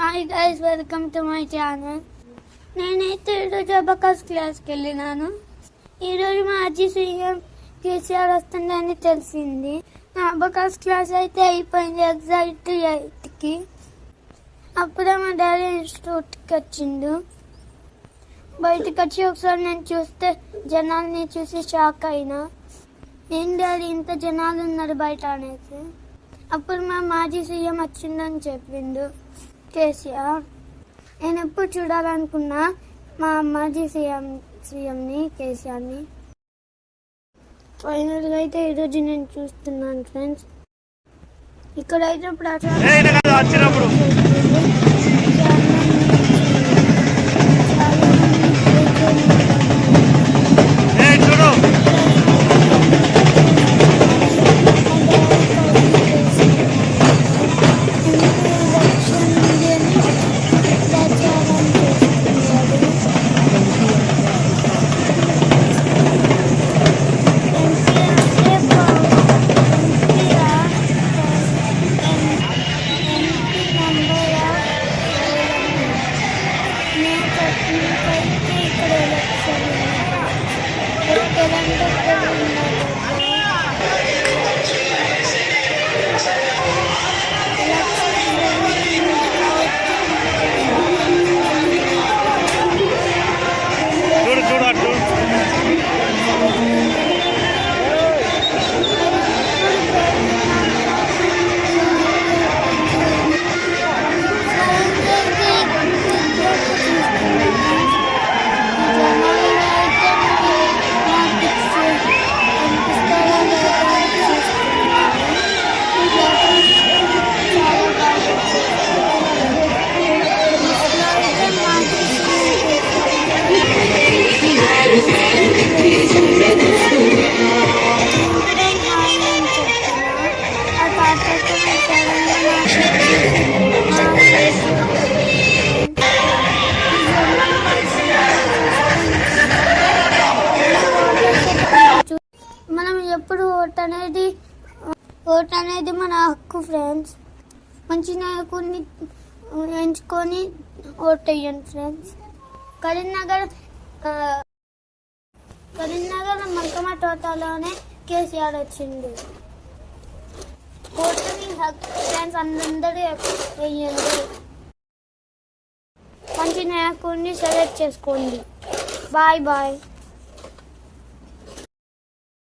Hi guys, welcome to my channel. నేనైతే ఈరోజు abacus క్లాస్కి వెళ్ళినాను. ఈరోజు మాజీ సీఎం కేసీఆర్ వస్తుందని తెలిసింది. నా అబకాస్ క్లాస్ అయితే అయిపోయింది ఎగ్జాక్ట్ 8కి. అప్పుడే మా డాడీ ఇన్స్టిట్యూట్కి వచ్చిండు. బయటకు వచ్చి ఒకసారి నేను చూస్తే జనాల్ని చూసి షాక్ అయినా. ఏం డాడీ ఇంత జనాలు ఉన్నారు బయట అనేసి. అప్పుడు మా మాజీ సీఎం వచ్చిందని చెప్పిండు కేసీఆర్. నేను ఎప్పుడు చూడాలనుకున్నా మా మాజీ సీఎంని కేసీఆర్ని. ఫైనల్గా అయితే ఈరోజు నేను చూస్తున్నాను ఫ్రెండ్స్. ఇక్కడైతే మనం ఎప్పుడు ఓట్ అనేది మన హక్కు ఫ్రెండ్స్. మంచి నాయకుడిని ఎంచుకొని ఓట్ వేయండి ఫ్రెండ్స్. కరీంనగర్ మల్కమ తోటలోనే కేసీఆర్ వచ్చింది. ఓటుని హక్కు ఫ్రెండ్స్, అందరూ వేయండి. మంచి నాయకుడిని సెలెక్ట్ చేసుకోండి. Bye bye.